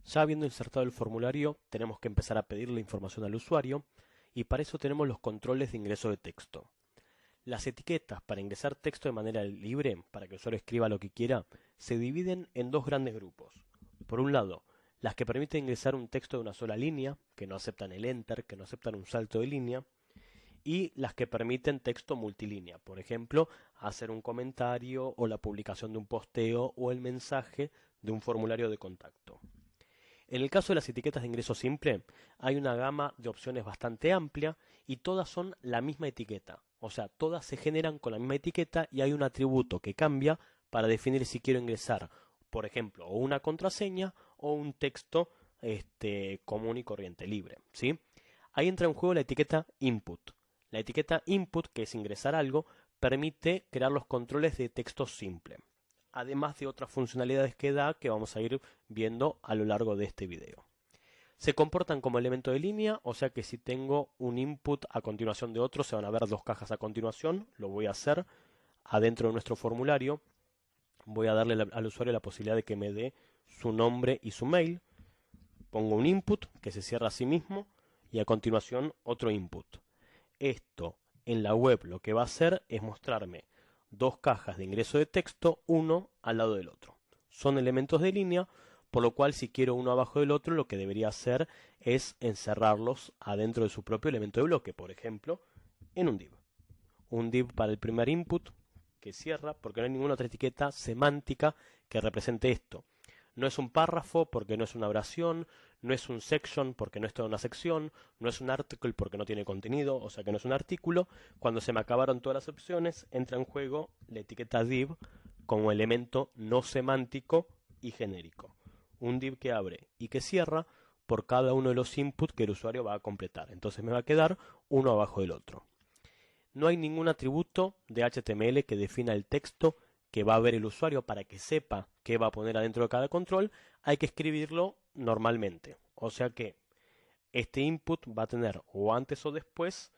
Ya habiendo insertado el formulario, tenemos que empezar a pedir la información al usuario y para eso tenemos los controles de ingreso de texto. Las etiquetas para ingresar texto de manera libre, para que el usuario escriba lo que quiera, se dividen en dos grandes grupos. Por un lado, las que permiten ingresar un texto de una sola línea, que no aceptan el enter, que no aceptan un salto de línea, y las que permiten texto multilínea, por ejemplo, hacer un comentario o la publicación de un posteo o el mensaje de un formulario de contacto. En el caso de las etiquetas de ingreso simple, hay una gama de opciones bastante amplia y todas son la misma etiqueta. O sea, todas se generan con la misma etiqueta y hay un atributo que cambia para definir si quiero ingresar, por ejemplo, o una contraseña o un texto común y corriente, libre, ¿sí? Ahí entra en juego la etiqueta input. La etiqueta input, que es ingresar algo, permite crear los controles de texto simple, además de otras funcionalidades que da que vamos a ir viendo a lo largo de este video. Se comportan como elemento de línea, o sea que si tengo un input a continuación de otro, se van a ver dos cajas a continuación. Lo voy a hacer adentro de nuestro formulario. Voy a darle al usuario la posibilidad de que me dé su nombre y su mail. Pongo un input que se cierra a sí mismo y a continuación otro input. Esto en la web lo que va a hacer es mostrarme dos cajas de ingreso de texto, uno al lado del otro. Son elementos de línea, por lo cual si quiero uno abajo del otro, lo que debería hacer es encerrarlos adentro de su propio elemento de bloque, por ejemplo, en un div. Un div para el primer input que cierra, porque no hay ninguna otra etiqueta semántica que represente esto. No es un párrafo porque no es una oración, no es un section porque no es toda una sección, no es un article porque no tiene contenido, o sea que no es un artículo. Cuando se me acabaron todas las opciones, entra en juego la etiqueta div como elemento no semántico y genérico. Un div que abre y que cierra por cada uno de los inputs que el usuario va a completar. Entonces me va a quedar uno abajo del otro. No hay ningún atributo de HTML que defina el texto que va a ver el usuario para que sepa qué va a poner adentro de cada control. Hay que escribirlo normalmente. O sea que este input va a tener o antes o después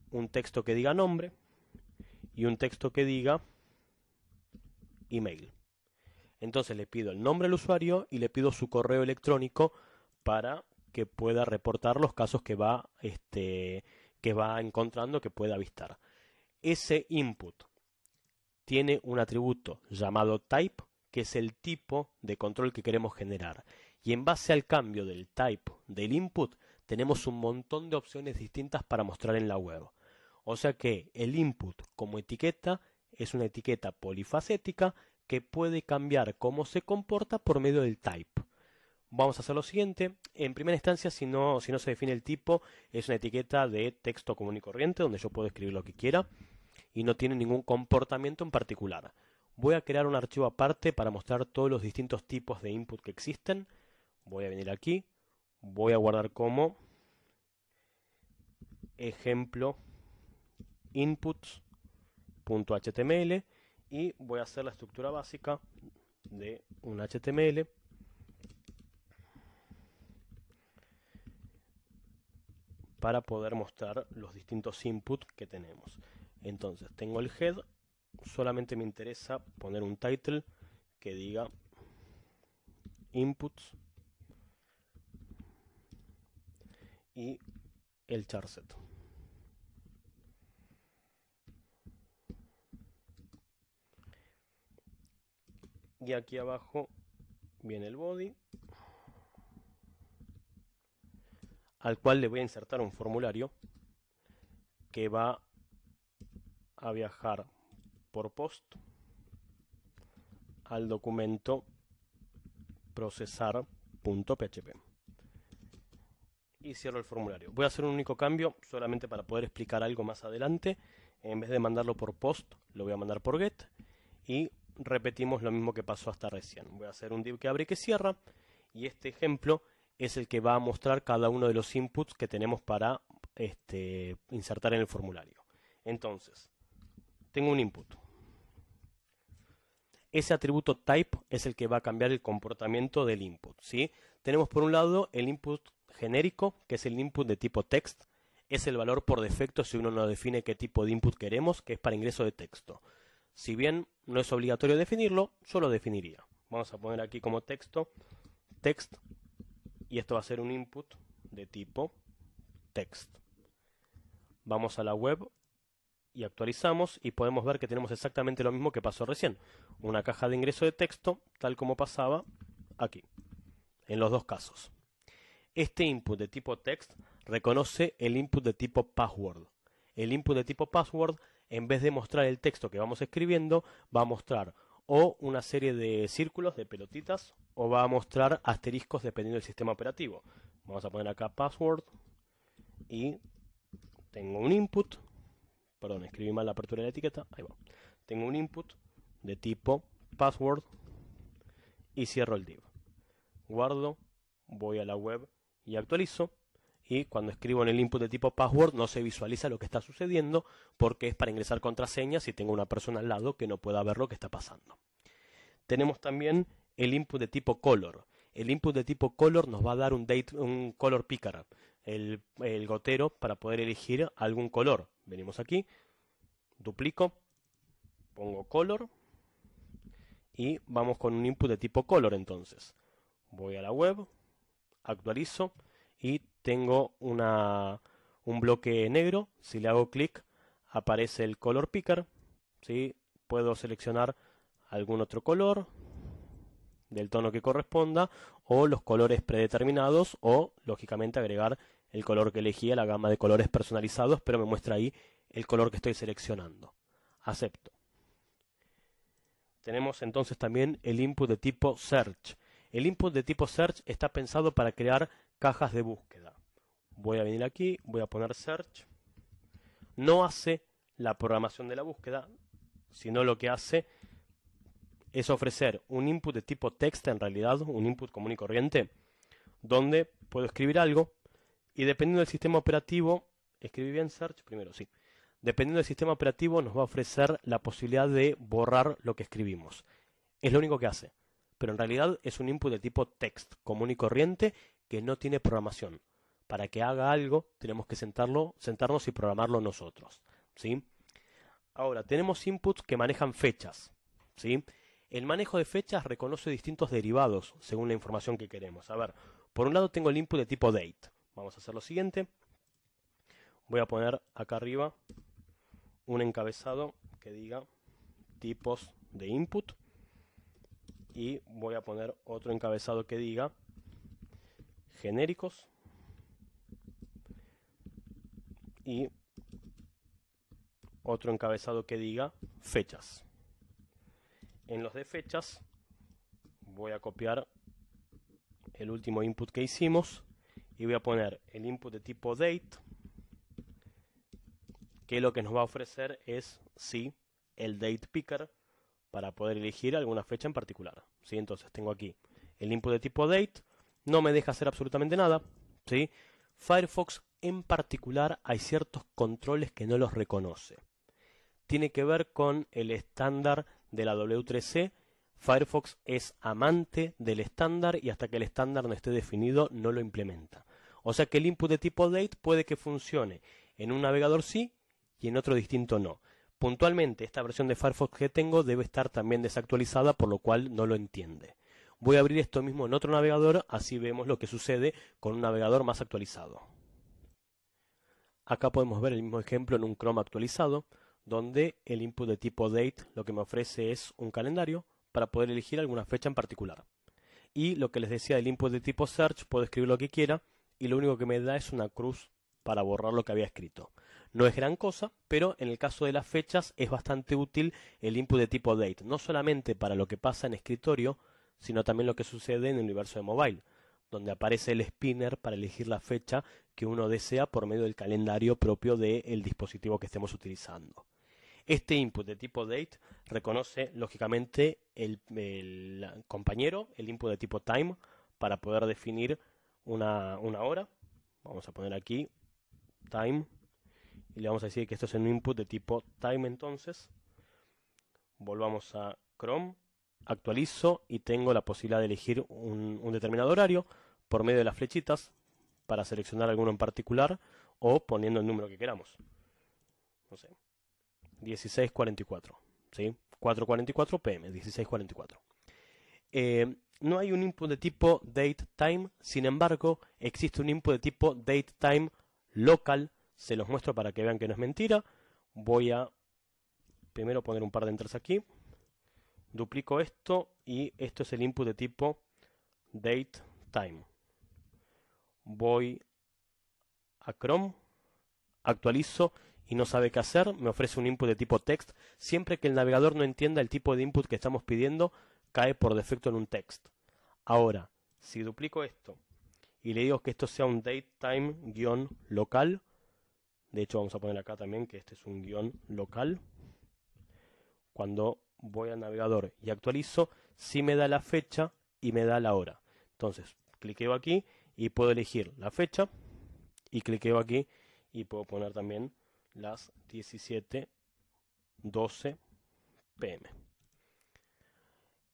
un texto que diga nombre y un texto que diga email. Entonces le pido el nombre al usuario y le pido su correo electrónico para que pueda reportar los casos que va encontrando, que pueda avistar. Ese input tiene un atributo llamado type, que es el tipo de control que queremos generar. Y en base al cambio del type del input, tenemos un montón de opciones distintas para mostrar en la web. O sea que el input como etiqueta es una etiqueta polifacética que puede cambiar cómo se comporta por medio del type. Vamos a hacer lo siguiente. En primera instancia, si no se define el tipo, es una etiqueta de texto común y corriente, donde yo puedo escribir lo que quiera y no tiene ningún comportamiento en particular. Voy a crear un archivo aparte para mostrar todos los distintos tipos de input que existen. Voy a venir aquí, voy a guardar como ejemplo inputs.html y voy a hacer la estructura básica de un HTML para poder mostrar los distintos inputs que tenemos. Entonces tengo el head, solamente me interesa poner un title que diga inputs y el charset. Y aquí abajo viene el body, al cual le voy a insertar un formulario que va a viajar por post al documento procesar.php y cierro el formulario. Voy a hacer un único cambio solamente para poder explicar algo más adelante. En vez de mandarlo por post, lo voy a mandar por get y repetimos lo mismo que pasó hasta recién. Voy a hacer un div que abre y que cierra y este ejemplo es el que va a mostrar cada uno de los inputs que tenemos para insertar en el formulario. Entonces, tengo un input. Ese atributo type es el que va a cambiar el comportamiento del input, ¿sí? Tenemos por un lado el input genérico, que es el input de tipo text. Es el valor por defecto si uno no define qué tipo de input queremos, que es para ingreso de texto. Si bien no es obligatorio definirlo, yo lo definiría. Vamos a poner aquí como texto, text y esto va a ser un input de tipo text. Vamos a la web y actualizamos y podemos ver que tenemos exactamente lo mismo que pasó recién. Una caja de ingreso de texto, tal como pasaba aquí, en los dos casos. Este input de tipo text reconoce el input de tipo password. El input de tipo password, en vez de mostrar el texto que vamos escribiendo, va a mostrar o una serie de círculos, de pelotitas, o va a mostrar asteriscos dependiendo del sistema operativo. Vamos a poner acá password y tengo un input. Perdón, escribí mal la apertura de la etiqueta. Ahí va. Tengo un input de tipo password y cierro el div. Guardo, voy a la web y actualizo. Y cuando escribo en el input de tipo password no se visualiza lo que está sucediendo porque es para ingresar contraseñas y tengo una persona al lado que no pueda ver lo que está pasando. Tenemos también el input de tipo color. El input de tipo color nos va a dar un color picker, el gotero para poder elegir algún color. Venimos aquí, duplico, pongo color y vamos con un input de tipo color entonces. Voy a la web, actualizo y tengo un bloque negro. Si le hago clic aparece el color picker, ¿sí? Puedo seleccionar algún otro color del tono que corresponda o los colores predeterminados o lógicamente agregar el color que elegí a la gama de colores personalizados, pero me muestra ahí el color que estoy seleccionando. Acepto. Tenemos entonces también el input de tipo search. El input de tipo search está pensado para crear cajas de búsqueda. Voy a venir aquí, voy a poner search. No hace la programación de la búsqueda, sino lo que hace es ofrecer un input de tipo text, en realidad, un input común y corriente, donde puedo escribir algo y dependiendo del sistema operativo, escribí bien search primero, sí. Dependiendo del sistema operativo nos va a ofrecer la posibilidad de borrar lo que escribimos. Es lo único que hace, pero en realidad es un input de tipo text, común y corriente, que no tiene programación. Para que haga algo tenemos que sentarnos y programarlo nosotros, ¿sí? Ahora, tenemos inputs que manejan fechas, ¿sí? El manejo de fechas reconoce distintos derivados según la información que queremos. A ver, por un lado tengo el input de tipo date. Vamos a hacer lo siguiente. Voy a poner acá arriba un encabezado que diga tipos de input y voy a poner otro encabezado que diga genéricos y otro encabezado que diga fechas. En los de fechas voy a copiar el último input que hicimos y voy a poner el input de tipo date, que lo que nos va a ofrecer es, sí, el date picker para poder elegir alguna fecha en particular, ¿sí? Entonces tengo aquí el input de tipo date, no me deja hacer absolutamente nada, ¿sí? Firefox en particular hay ciertos controles que no los reconoce. Tiene que ver con el estándar de la W3C. Firefox es amante del estándar y hasta que el estándar no esté definido no lo implementa. O sea que el input de tipo date puede que funcione en un navegador sí y en otro distinto no. Puntualmente esta versión de Firefox que tengo debe estar también desactualizada, por lo cual no lo entiende. Voy a abrir esto mismo en otro navegador, así vemos lo que sucede con un navegador más actualizado. Acá podemos ver el mismo ejemplo en un Chrome actualizado, donde el input de tipo date lo que me ofrece es un calendario para poder elegir alguna fecha en particular. Y lo que les decía del input de tipo search, puedo escribir lo que quiera y lo único que me da es una cruz para borrar lo que había escrito. No es gran cosa, pero en el caso de las fechas es bastante útil el input de tipo date, no solamente para lo que pasa en escritorio, sino también lo que sucede en el universo de mobile, donde aparece el spinner para elegir la fecha que uno desea por medio del calendario propio del dispositivo que estemos utilizando. Este input de tipo date reconoce lógicamente el compañero, el input de tipo time, para poder definir una hora. Vamos a poner aquí time y le vamos a decir que esto es un input de tipo time. Entonces volvamos a Chrome, actualizo y tengo la posibilidad de elegir un determinado horario por medio de las flechitas para seleccionar alguno en particular o poniendo el número que queramos. No sé, 16:44, ¿sí? 4:44 pm, 16:44. no hay un input de tipo datetime, sin embargo, existe un input de tipo datetime local. Se los muestro para que vean que no es mentira. Voy a primero poner un par de enters aquí. Duplico esto y esto es el input de tipo datetime. Voy a Chrome, actualizo y no sabe qué hacer. Me ofrece un input de tipo text. Siempre que el navegador no entienda el tipo de input que estamos pidiendo, cae por defecto en un text. Ahora, si duplico esto y le digo que esto sea un datetime-local, de hecho vamos a poner acá también que este es un guión local, cuando voy al navegador y actualizo, sí me da la fecha y me da la hora. Entonces, cliqueo aquí y puedo elegir la fecha y cliqueo aquí y puedo poner también las 17:12 p.m.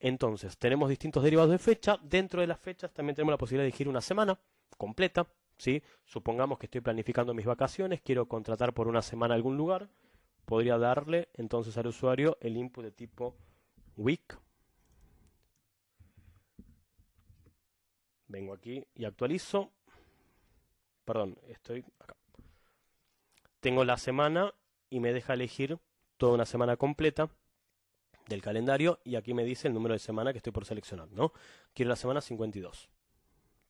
Entonces, tenemos distintos derivados de fecha. Dentro de las fechas también tenemos la posibilidad de elegir una semana completa, ¿sí? Supongamos que estoy planificando mis vacaciones, quiero contratar por una semana algún lugar. Podría darle entonces al usuario el input de tipo week. Vengo aquí y actualizo. Perdón, estoy acá. Tengo la semana y me deja elegir toda una semana completa del calendario y aquí me dice el número de semana que estoy por seleccionar, ¿no? Quiero la semana 52.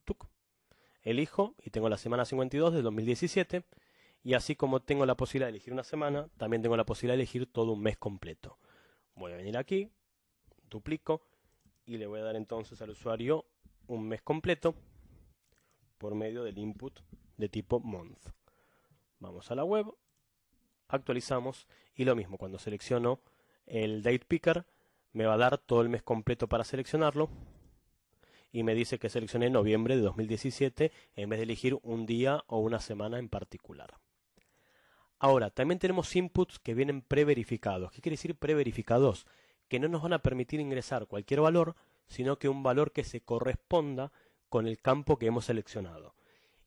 ¡Tuc! Elijo y tengo la semana 52 del 2017 y así como tengo la posibilidad de elegir una semana, también tengo la posibilidad de elegir todo un mes completo. Voy a venir aquí, duplico y le voy a dar entonces al usuario un mes completo por medio del input de tipo month. Vamos a la web, actualizamos y lo mismo, cuando selecciono el date picker me va a dar todo el mes completo para seleccionarlo y me dice que seleccioné noviembre de 2017 en vez de elegir un día o una semana en particular. Ahora, también tenemos inputs que vienen preverificados. ¿Qué quiere decir preverificados? Que no nos van a permitir ingresar cualquier valor, sino que un valor que se corresponda con el campo que hemos seleccionado.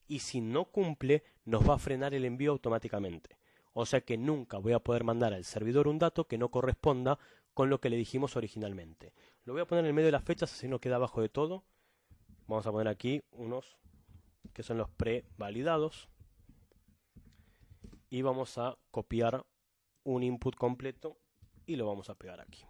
Y si no cumple, nos va a frenar el envío automáticamente. O sea que nunca voy a poder mandar al servidor un dato que no corresponda con lo que le dijimos originalmente. Lo voy a poner en el medio de las fechas, así no queda abajo de todo. Vamos a poner aquí unos que son los prevalidados. Y vamos a copiar un input completo y lo vamos a pegar aquí.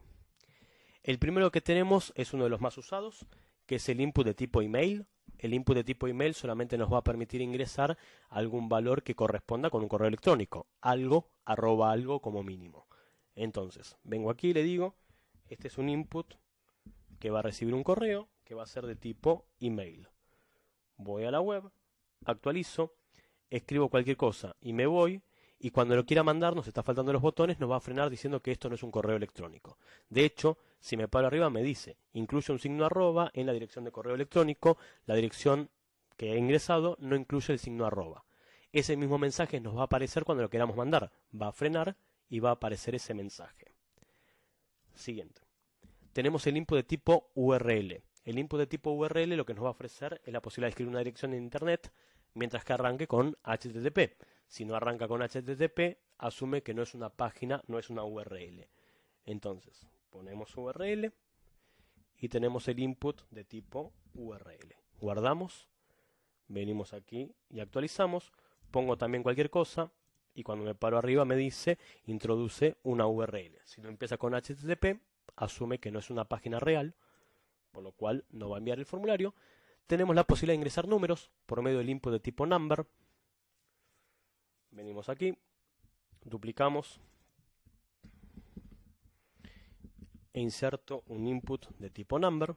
El primero que tenemos es uno de los más usados, que es el input de tipo email. El input de tipo email solamente nos va a permitir ingresar algún valor que corresponda con un correo electrónico, algo, arroba algo como mínimo. Entonces, vengo aquí y le digo, este es un input que va a recibir un correo que va a ser de tipo email. Voy a la web, actualizo, escribo cualquier cosa y me voy. Y cuando lo quiera mandar, nos está faltando los botones, nos va a frenar diciendo que esto no es un correo electrónico. De hecho, si me paro arriba me dice, incluye un signo arroba en la dirección de correo electrónico, la dirección que he ingresado no incluye el signo arroba. Ese mismo mensaje nos va a aparecer cuando lo queramos mandar. Va a frenar y va a aparecer ese mensaje. Siguiente. Tenemos el input de tipo URL. El input de tipo URL lo que nos va a ofrecer es la posibilidad de escribir una dirección en internet mientras que arranque con HTTP. Si no arranca con HTTP, asume que no es una página, no es una URL. Entonces, ponemos URL y tenemos el input de tipo URL. Guardamos, venimos aquí y actualizamos. Pongo también cualquier cosa y cuando me paro arriba me dice introduce una URL. Si no empieza con HTTP, asume que no es una página real, por lo cual no va a enviar el formulario. Tenemos la posibilidad de ingresar números por medio del input de tipo number. Venimos aquí, duplicamos e inserto un input de tipo number.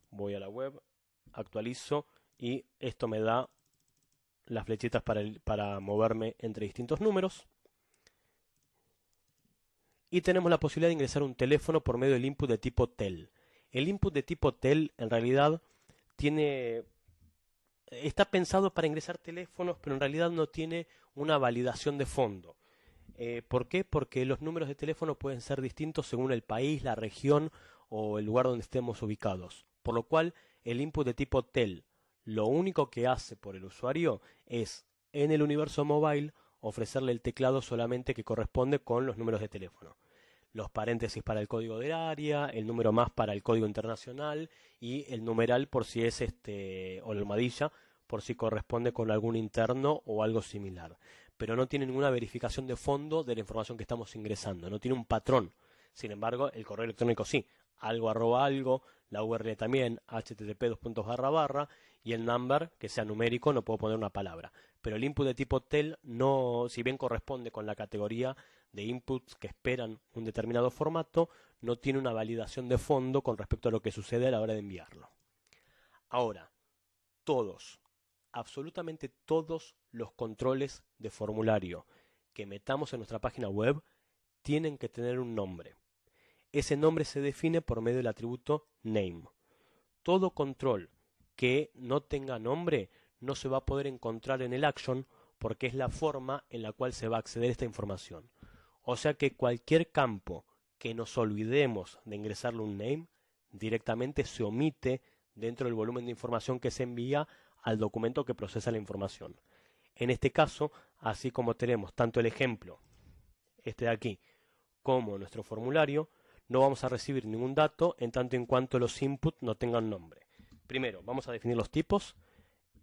Voy a la web, actualizo y esto me da las flechitas para moverme entre distintos números. Y tenemos la posibilidad de ingresar un teléfono por medio del input de tipo tel. El input de tipo tel en realidad está pensado para ingresar teléfonos, pero en realidad no tiene una validación de fondo. ¿Por qué? Porque los números de teléfono pueden ser distintos según el país, la región o el lugar donde estemos ubicados. Por lo cual, el input de tipo tel, lo único que hace por el usuario es, en el universo mobile, ofrecerle el teclado solamente que corresponde con los números de teléfono. los paréntesis para el código del área, el número más para el código internacional y el numeral por si es o la almohadilla por si corresponde con algún interno o algo similar. Pero no tiene ninguna verificación de fondo de la información que estamos ingresando, no tiene un patrón. Sin embargo, el correo electrónico sí, algo arroba algo, la URL también, http:// y el number, que sea numérico, no puedo poner una palabra. Pero el input de tipo tel, no, si bien corresponde con la categoría de inputs que esperan un determinado formato, no tiene una validación de fondo con respecto a lo que sucede a la hora de enviarlo. Ahora, todos, absolutamente todos los controles de formulario que metamos en nuestra página web tienen que tener un nombre. Ese nombre se define por medio del atributo name. Todo control que no tenga nombre no se va a poder encontrar en el action porque es la forma en la cual se va a acceder a esta información. O sea que cualquier campo que nos olvidemos de ingresarle un name, directamente se omite dentro del volumen de información que se envía al documento que procesa la información. En este caso, así como tenemos tanto el ejemplo, este de aquí, como nuestro formulario, no vamos a recibir ningún dato en tanto en cuanto los inputs no tengan nombre. Primero, vamos a definir los tipos.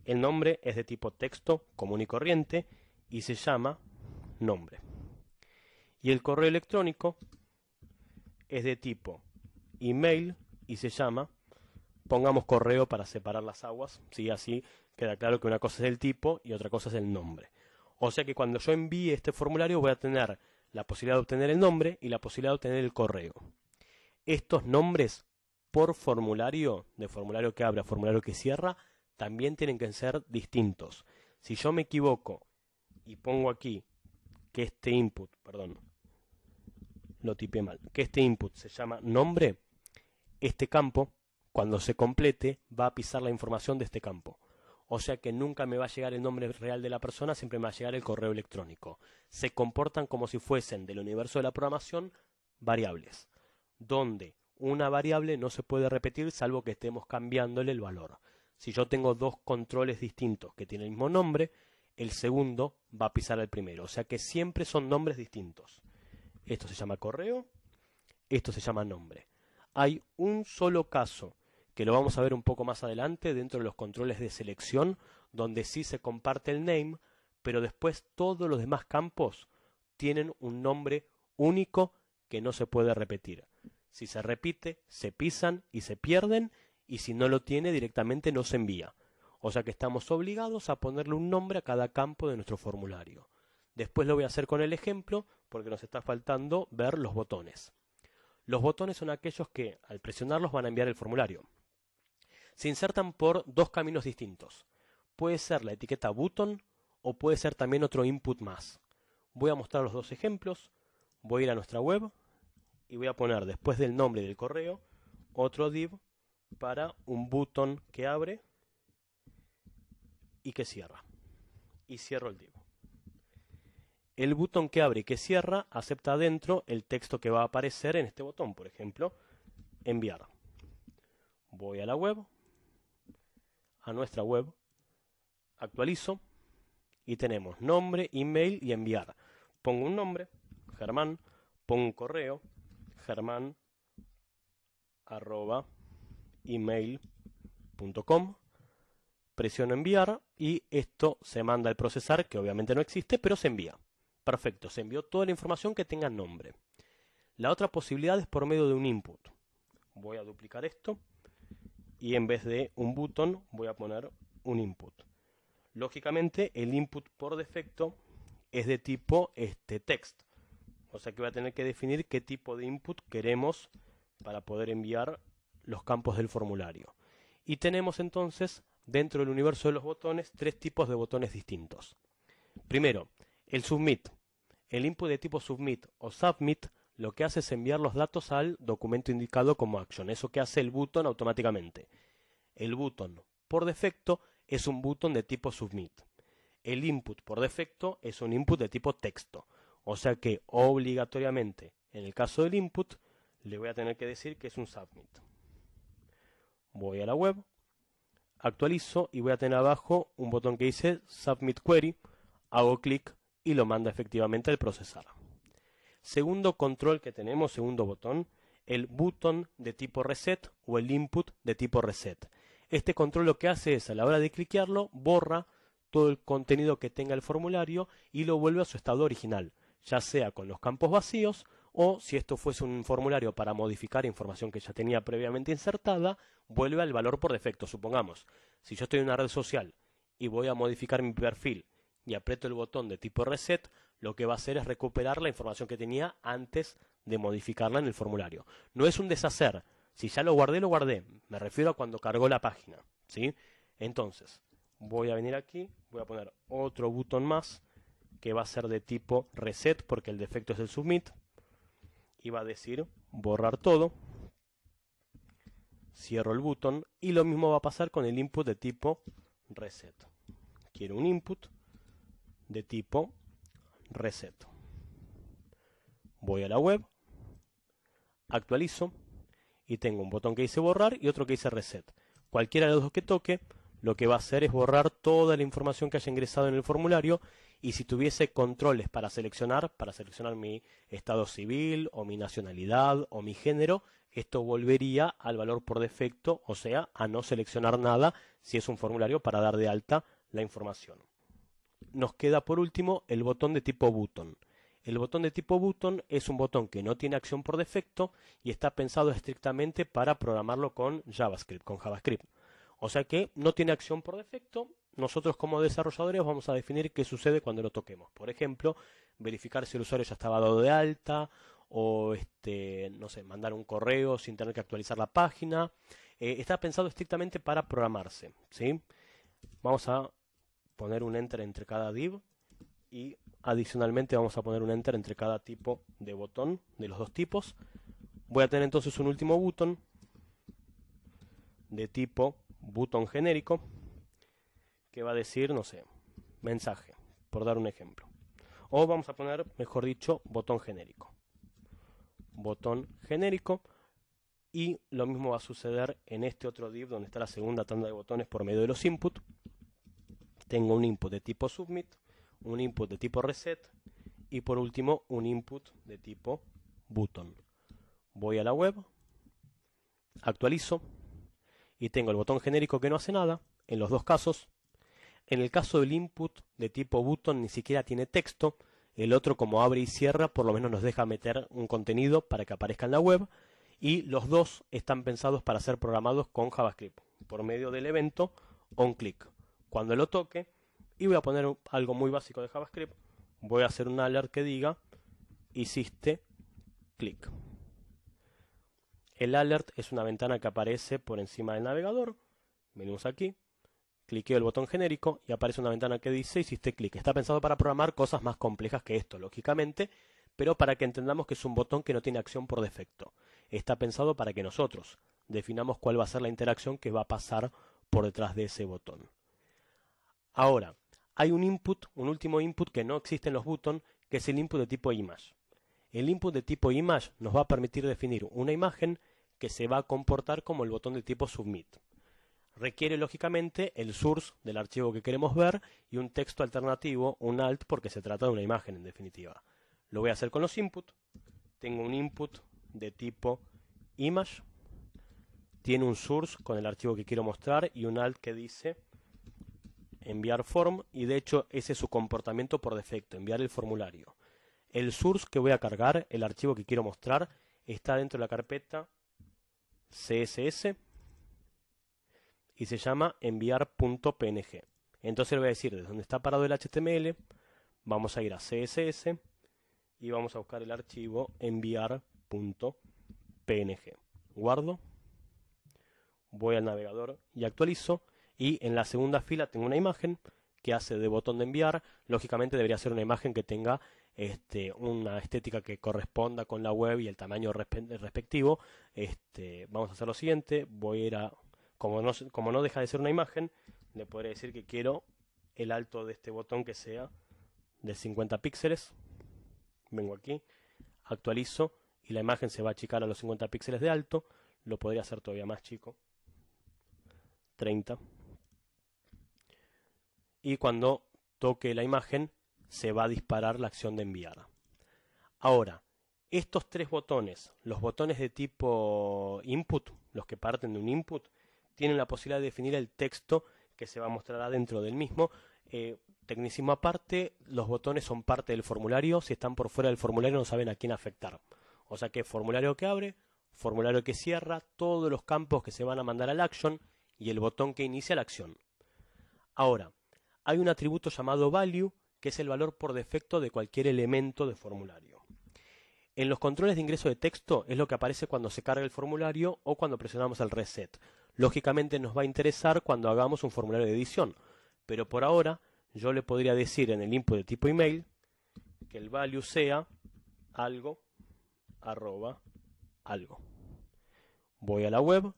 El nombre es de tipo texto común y corriente y se llama nombre. Y el correo electrónico es de tipo email y se llama, pongamos correo para separar las aguas, ¿sí? Así queda claro que una cosa es el tipo y otra cosa es el nombre. O sea que cuando yo envíe este formulario voy a tener la posibilidad de obtener el nombre y la posibilidad de obtener el correo. Estos nombres por formulario, de formulario que abre a formulario que cierra, también tienen que ser distintos. Si yo me equivoco y pongo aquí que este input, perdón, lo tipé mal, que este input se llama nombre, este campo, cuando se complete, va a pisar la información de este campo. O sea que nunca me va a llegar el nombre real de la persona, siempre me va a llegar el correo electrónico. Se comportan como si fuesen del universo de la programación variables, donde una variable no se puede repetir salvo que estemos cambiándole el valor. Si yo tengo dos controles distintos que tienen el mismo nombre, el segundo va a pisar al primero. O sea que siempre son nombres distintos. Esto se llama correo, esto se llama nombre. Hay un solo caso que lo vamos a ver un poco más adelante dentro de los controles de selección, donde sí se comparte el name, pero después todos los demás campos tienen un nombre único que no se puede repetir. Si se repite, se pisan y se pierden, y si no lo tiene, directamente no se envía. O sea que estamos obligados a ponerle un nombre a cada campo de nuestro formulario. Después lo voy a hacer con el ejemplo, porque nos está faltando ver los botones. Los botones son aquellos que, al presionarlos, van a enviar el formulario. Se insertan por dos caminos distintos. Puede ser la etiqueta button o puede ser también otro input más. Voy a mostrar los dos ejemplos. Voy a ir a nuestra web y voy a poner después del nombre del correo otro div para un button que abre y que cierra. Y cierro el div. El botón que abre y que cierra acepta adentro el texto que va a aparecer en este botón. Por ejemplo, enviar. Voy a la web, a nuestra web, actualizo y tenemos nombre, email y enviar. Pongo un nombre, Germán, pongo un correo, germán@email.com, presiono enviar y esto se manda al procesar, que obviamente no existe, pero se envía. Perfecto, se envió toda la información que tenga nombre. La otra posibilidad es por medio de un input. Voy a duplicar esto y en vez de un button voy a poner un input. Lógicamente el input por defecto es de tipo text. O sea que voy a tener que definir qué tipo de input queremos para poder enviar los campos del formulario. Y tenemos entonces dentro del universo de los botones tres tipos de botones distintos. Primero, el submit. El input de tipo submit o submit lo que hace es enviar los datos al documento indicado como action. Eso que hace el button automáticamente. El button por defecto es un button de tipo submit. El input por defecto es un input de tipo texto. O sea que obligatoriamente en el caso del input le voy a tener que decir que es un submit. Voy a la web, actualizo y voy a tener abajo un botón que dice Submit Query, hago clic y lo manda efectivamente al procesar. Segundo control que tenemos, segundo botón, el button de tipo reset o el input de tipo reset. Este control lo que hace es, a la hora de cliquearlo, borra todo el contenido que tenga el formulario y lo vuelve a su estado original, ya sea con los campos vacíos o, si esto fuese un formulario para modificar información que ya tenía previamente insertada, vuelve al valor por defecto. Supongamos, si yo estoy en una red social y voy a modificar mi perfil y aprieto el botón de tipo reset, lo que va a hacer es recuperar la información que tenía antes de modificarla en el formulario. No es un deshacer. Si ya lo guardé, lo guardé. Me refiero a cuando cargó la página, ¿sí? Entonces, voy a venir aquí, voy a poner otro botón más que va a ser de tipo reset porque el defecto es el submit y va a decir borrar todo. Cierro el botón y lo mismo va a pasar con el input de tipo reset. Quiero un input de tipo reset. Voy a la web, actualizo y tengo un botón que dice borrar y otro que dice reset. Cualquiera de los dos que toque, lo que va a hacer es borrar toda la información que haya ingresado en el formulario, y si tuviese controles para seleccionar mi estado civil o mi nacionalidad o mi género, esto volvería al valor por defecto, o sea, a no seleccionar nada si es un formulario para dar de alta la información. Nos queda por último el botón de tipo button. El botón de tipo button es un botón que no tiene acción por defecto y está pensado estrictamente para programarlo con JavaScript, O sea que no tiene acción por defecto. Nosotros como desarrolladores vamos a definir qué sucede cuando lo toquemos. Por ejemplo, verificar si el usuario ya estaba dado de alta o no sé, mandar un correo sin tener que actualizar la página. Está pensado estrictamente para programarse, ¿sí? Vamos a poner un enter entre cada div y adicionalmente vamos a poner un enter entre cada tipo de botón de los dos tipos. Voy a tener entonces un último botón de tipo botón genérico que va a decir, no sé, mensaje, por dar un ejemplo. O vamos a poner, mejor dicho, botón genérico. Botón genérico. Y lo mismo va a suceder en este otro div donde está la segunda tanda de botones por medio de los input. Tengo un input de tipo submit, un input de tipo reset y por último un input de tipo button. Voy a la web, actualizo y tengo el botón genérico que no hace nada en los dos casos. En el caso del input de tipo button ni siquiera tiene texto. El otro, como abre y cierra, por lo menos nos deja meter un contenido para que aparezca en la web. Y los dos están pensados para ser programados con JavaScript por medio del evento onClick. Cuando lo toque, y voy a poner algo muy básico de JavaScript, voy a hacer un alert que diga hiciste clic. El alert es una ventana que aparece por encima del navegador. Venimos aquí, cliqueo el botón genérico y aparece una ventana que dice hiciste clic. Está pensado para programar cosas más complejas que esto, lógicamente, pero para que entendamos que es un botón que no tiene acción por defecto. Está pensado para que nosotros definamos cuál va a ser la interacción que va a pasar por detrás de ese botón. Ahora, hay un input, un último input que no existe en los buttons, que es el input de tipo image. El input de tipo image nos va a permitir definir una imagen que se va a comportar como el botón de tipo submit. Requiere lógicamente el source del archivo que queremos ver y un texto alternativo, un alt, porque se trata de una imagen en definitiva. Lo voy a hacer con los inputs. Tengo un input de tipo image, tiene un source con el archivo que quiero mostrar y un alt que dice enviar form, y de hecho ese es su comportamiento por defecto, enviar el formulario. El source que voy a cargar, el archivo que quiero mostrar, está dentro de la carpeta CSS y se llama enviar.png. Entonces le voy a decir desde donde está parado el HTML, vamos a ir a CSS y vamos a buscar el archivo enviar.png. Guardo, voy al navegador y actualizo, y en la segunda fila tengo una imagen que hace de botón de enviar. Lógicamente debería ser una imagen que tenga una estética que corresponda con la web y el tamaño respectivo. Vamos a hacer lo siguiente, voy a ir a, como no deja de ser una imagen, le podré decir que quiero el alto de este botón que sea de 50 píxeles. Vengo aquí, actualizo y la imagen se va a achicar a los 50 píxeles de alto. Lo podría hacer todavía más chico, 30. Y cuando toque la imagen se va a disparar la acción de enviar. Ahora, Estos tres botones, los botones de tipo input, los que parten de un input, tienen la posibilidad de definir el texto que se va a mostrar adentro del mismo. Tecnicismo aparte, los botones son parte del formulario. Si están por fuera del formulario no saben a quién afectar. O sea que formulario que abre, formulario que cierra, todos los campos que se van a mandar al action y el botón que inicia la acción. Ahora, hay un atributo llamado value, que es el valor por defecto de cualquier elemento de formulario. En los controles de ingreso de texto es lo que aparece cuando se carga el formulario o cuando presionamos el reset. Lógicamente nos va a interesar cuando hagamos un formulario de edición, pero por ahora yo le podría decir en el input de tipo email que el value sea algo, arroba, algo. Voy a la web,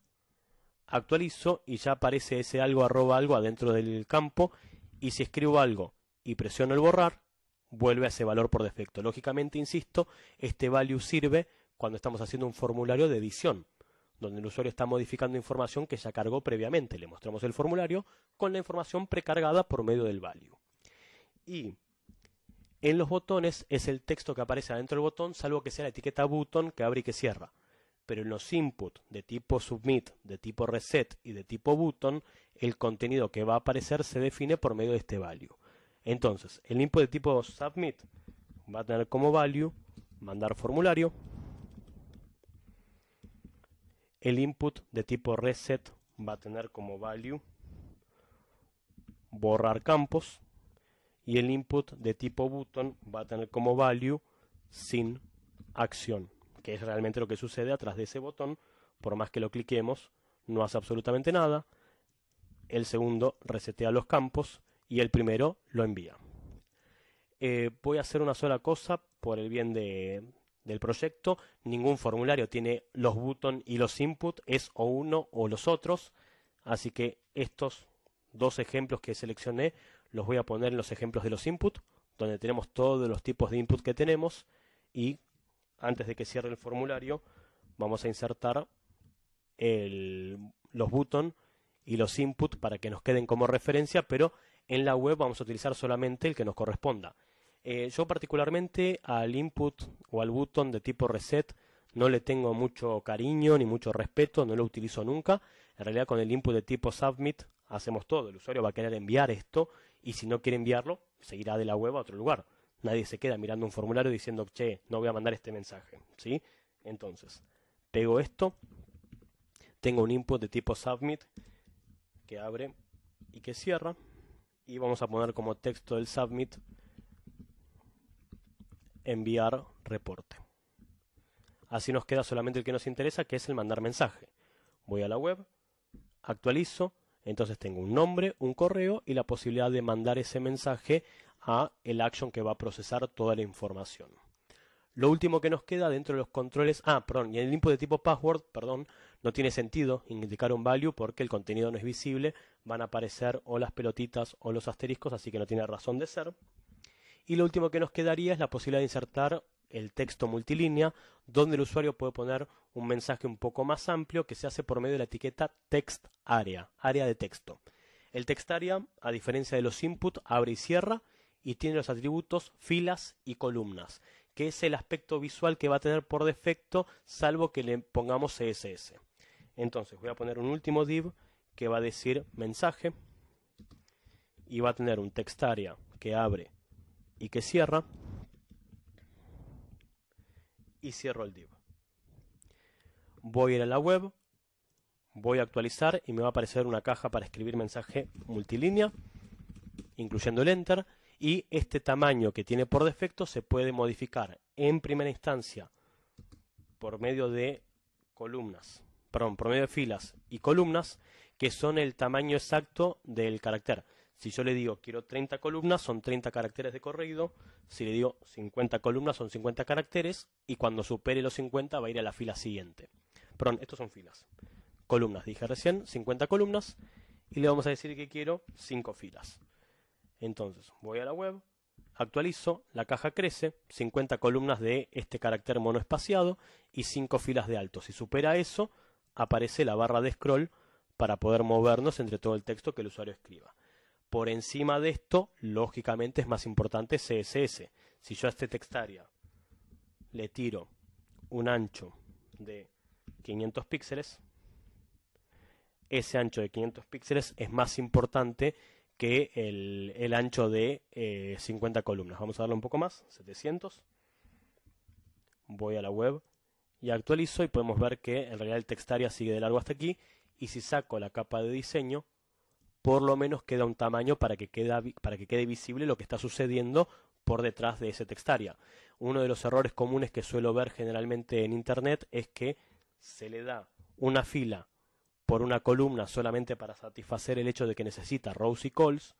actualizo y ya aparece ese algo, arroba, algo adentro del campo, y si escribo algo y presiono el borrar, vuelve a ese valor por defecto. Lógicamente, insisto, este value sirve cuando estamos haciendo un formulario de edición, donde el usuario está modificando información que ya cargó previamente. Le mostramos el formulario con la información precargada por medio del value. Y en los botones es el texto que aparece adentro del botón, salvo que sea la etiqueta button que abre y que cierra. Pero en los input de tipo submit, de tipo reset y de tipo button, el contenido que va a aparecer se define por medio de este value. Entonces, el input de tipo submit va a tener como value mandar formulario. El input de tipo reset va a tener como value borrar campos. Y el input de tipo button va a tener como value sin acción, que es realmente lo que sucede atrás de ese botón. Por más que lo cliquemos, no hace absolutamente nada. El segundo resetea los campos y el primero lo envía. Voy a hacer una sola cosa por el bien del proyecto. Ningún formulario tiene los buttons y los input, es o uno o los otros. Así que estos dos ejemplos que seleccioné los voy a poner en los ejemplos de los input, donde tenemos todos los tipos de input que tenemos, y antes de que cierre el formulario vamos a insertar los buttons y los input para que nos queden como referencia, pero en la web vamos a utilizar solamente el que nos corresponda. Yo particularmente al input o al button de tipo reset no le tengo mucho cariño ni mucho respeto, no lo utilizo nunca. En realidad con el input de tipo submit hacemos todo. El usuario va a querer enviar esto y si no quiere enviarlo, se irá de la web a otro lugar. Nadie se queda mirando un formulario diciendo, che, no voy a mandar este mensaje, ¿sí? Entonces, pego esto, tengo un input de tipo submit que abre y que cierra, y vamos a poner como texto del submit enviar reporte. Así nos queda solamente el que nos interesa, que es el mandar mensaje. Voy a la web, actualizo, entonces tengo un nombre, un correo y la posibilidad de mandar ese mensaje a el action que va a procesar toda la información. Lo último que nos queda dentro de los controles, y en el input de tipo password, no tiene sentido indicar un value porque el contenido no es visible, van a aparecer o las pelotitas o los asteriscos, así que no tiene razón de ser. Y lo último que nos quedaría es la posibilidad de insertar el texto multilínea, donde el usuario puede poner un mensaje un poco más amplio que se hace por medio de la etiqueta text area, área de texto. El text area, a diferencia de los input, abre y cierra y tiene los atributos filas y columnas, que es el aspecto visual que va a tener por defecto, salvo que le pongamos CSS. Entonces voy a poner un último div que va a decir mensaje y va a tener un text area que abre y que cierra, y cierro el div. Voy a ir a la web, voy a actualizar y me va a aparecer una caja para escribir mensaje multilínea, incluyendo el enter, y este tamaño que tiene por defecto se puede modificar en primera instancia por medio de columnas, por medio de filas y columnas, que son el tamaño exacto del carácter. Si yo le digo quiero 30 columnas, son 30 caracteres de corrido. Si le digo 50 columnas, son 50 caracteres. Y cuando supere los 50 va a ir a la fila siguiente. Estos son filas. Columnas, dije recién, 50 columnas. Y le vamos a decir que quiero 5 filas. Entonces, voy a la web, actualizo, la caja crece, 50 columnas de este carácter monoespaciado y 5 filas de alto. Si supera eso, aparece la barra de scroll para poder movernos entre todo el texto que el usuario escriba. Por encima de esto, lógicamente es más importante CSS. Si yo a este text area le tiro un ancho de 500 píxeles, ese ancho de 500 píxeles es más importante que el ancho de 50 columnas. Vamos a darle un poco más, 700. Voy a la web y actualizo y podemos ver que en realidad el textarea sigue de largo hasta aquí, y si saco la capa de diseño, por lo menos queda un tamaño para que quede visible lo que está sucediendo por detrás de ese textarea. Uno de los errores comunes que suelo ver generalmente en internet es que se le da una fila por una columna solamente para satisfacer el hecho de que necesita rows y columns.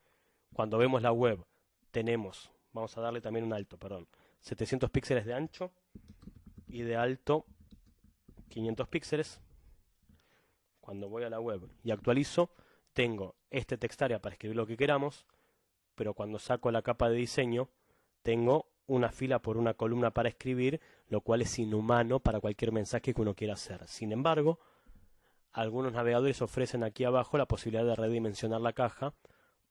Cuando vemos la web tenemos, vamos a darle también un alto, 700 píxeles de ancho y de alto 500 píxeles. Cuando voy a la web y actualizo, tengo este textarea para escribir lo que queramos, pero cuando saco la capa de diseño, tengo una fila por una columna para escribir, lo cual es inhumano para cualquier mensaje que uno quiera hacer. Sin embargo, algunos navegadores ofrecen aquí abajo la posibilidad de redimensionar la caja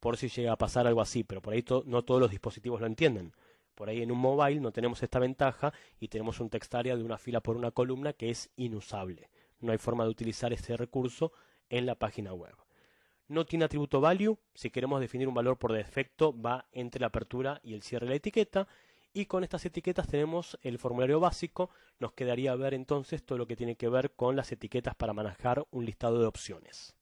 por si llega a pasar algo así, pero por ahí no todos los dispositivos lo entienden. Por ahí en un mobile no tenemos esta ventaja y tenemos un textarea de una fila por una columna que es inusable. No hay forma de utilizar este recurso en la página web. No tiene atributo value. Si queremos definir un valor por defecto, va entre la apertura y el cierre de la etiqueta. Y con estas etiquetas tenemos el formulario básico. Nos quedaría ver entonces todo lo que tiene que ver con las etiquetas para manejar un listado de opciones.